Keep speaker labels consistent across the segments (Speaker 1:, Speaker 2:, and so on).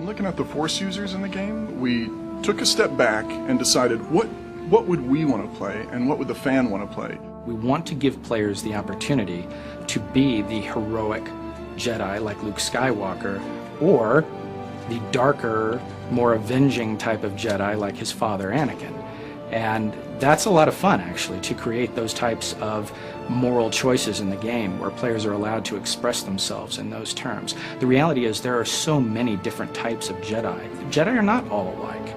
Speaker 1: When looking at the Force users in the game, we took a step back and decided what would we want to play and what would the fan want to play.
Speaker 2: We want to give players the opportunity to be the heroic Jedi like Luke Skywalker, or the darker, more avenging type of Jedi like his father Anakin. And that's a lot of fun, actually, to create those types of moral choices in the game where players are allowed to express themselves in those terms. The reality is there are so many different types of Jedi. Jedi are not all alike.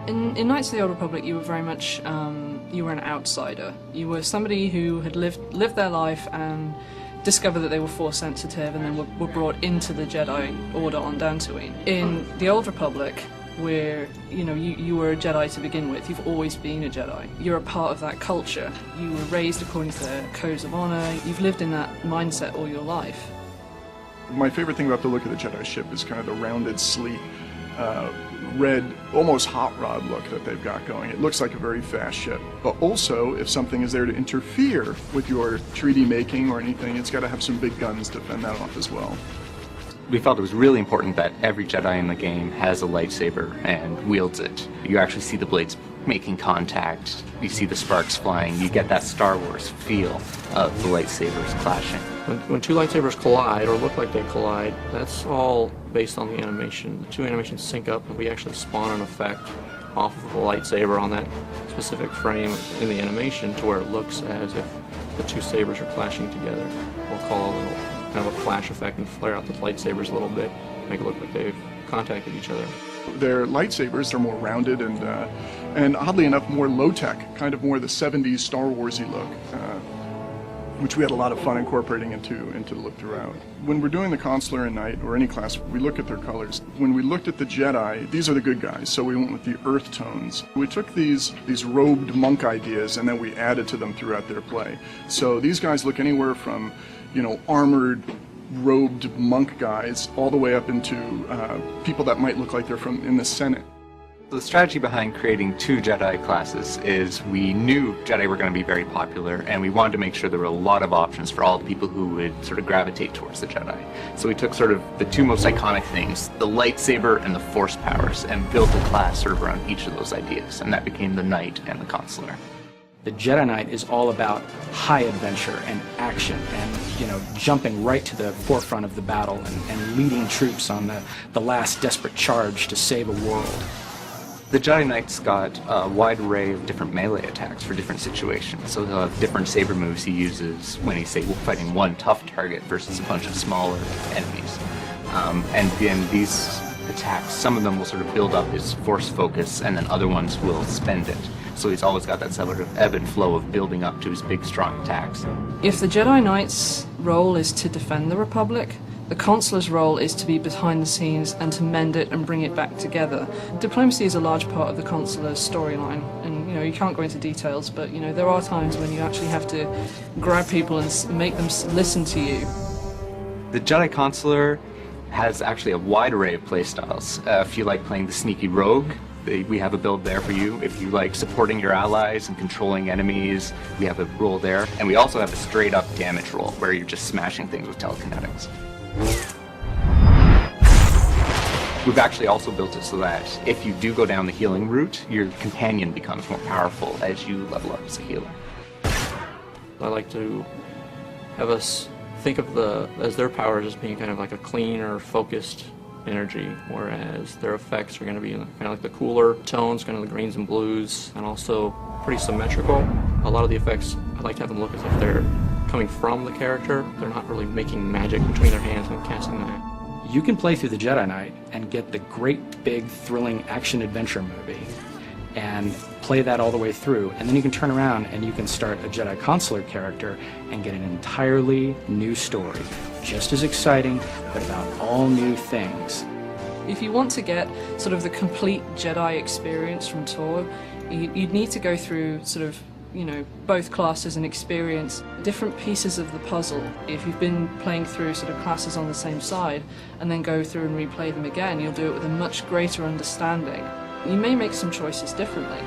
Speaker 3: In Knights of the Old Republic, you were very much, you were an outsider. You were somebody who had lived their life and discovered that they were Force sensitive and then were brought into the Jedi Order on Dantooine. In the Old Republic, where you were a Jedi to begin with, you've always been a Jedi. You're a part of that culture. You were raised according to their codes of honor. You've lived in that mindset all your life.
Speaker 1: My favorite thing about the look of the Jedi ship is kind of the rounded, sleek, red, almost hot rod look that they've got going. It looks like a very fast ship. But also, if something is there to interfere with your treaty making or anything, it's got to have some big guns to fend that off as well.
Speaker 4: We felt it was really important that every Jedi in the game has a lightsaber and wields it. You actually see the blades making contact, you see the sparks flying, you get that Star Wars feel of the lightsabers clashing.
Speaker 5: When two lightsabers collide, or look like they collide, that's all based on the animation. The two animations sync up and we actually spawn an effect off of the lightsaber on that specific frame in the animation to where it looks as if the two sabers are clashing together. We'll call a little kind of a flash effect and flare out the lightsabers a little bit, make it look like they've contacted each other.
Speaker 1: Their lightsabers are more rounded and oddly enough more low-tech, kind of more the 70s Star Warsy look, which we had a lot of fun incorporating into the look throughout. When we're doing the Consular and Knight, or any class, we look at their colors. When we looked at the Jedi, these are the good guys, so we went with the earth tones. We took these robed monk ideas and then we added to them throughout their play. So these guys look anywhere from armored, robed monk guys, all the way up into people that might look like they're from in the Senate.
Speaker 4: The strategy behind creating two Jedi classes is we knew Jedi were going to be very popular, and we wanted to make sure there were a lot of options for all the people who would sort of gravitate towards the Jedi. So we took sort of the two most iconic things, the lightsaber and the Force powers, and built a class sort of around each of those ideas, and that became the Knight and the Consular.
Speaker 2: The Jedi Knight is all about high adventure and action and, jumping right to the forefront of the battle and leading troops on the last desperate charge to save a world.
Speaker 4: The Jedi Knight's got a wide array of different melee attacks for different situations. So he'll have different saber moves he uses when he's, say, fighting one tough target versus a bunch of smaller enemies. And then these attacks, some of them will sort of build up his Force focus, and then other ones will spend it. So he's always got that sort of ebb and flow of building up to his big, strong attacks.
Speaker 3: If the Jedi Knight's role is to defend the Republic, the Consular's role is to be behind the scenes and to mend it and bring it back together. Diplomacy is a large part of the Consular's storyline, and you can't go into details, but there are times when you actually have to grab people and make them listen to you.
Speaker 4: The Jedi Consular has actually a wide array of playstyles. If you like playing the sneaky rogue, we have a build there for you. If you like supporting your allies and controlling enemies, we have a role there. And we also have a straight up damage role where you're just smashing things with telekinetics. We've actually also built it so that if you do go down the healing route, your companion becomes more powerful as you level up as a healer.
Speaker 5: I like to have us think of as their powers as being kind of like a clean or focused energy, whereas their effects are going to be kind of like the cooler tones, kind of the greens and blues, and also pretty symmetrical. A lot of the effects, I like to have them look as if they're coming from the character. They're not really making magic between their hands and casting that.
Speaker 2: You can play through the Jedi Knight and get the great, big, thrilling action-adventure movie and play that all the way through, and then you can turn around and you can start a Jedi Consular character and get an entirely new story, just as exciting, but about all new things.
Speaker 3: If you want to get sort of the complete Jedi experience from Tor, you'd need to go through sort of both classes and experience different pieces of the puzzle. If you've been playing through sort of classes on the same side and then go through and replay them again, you'll do it with a much greater understanding. You may make some choices differently.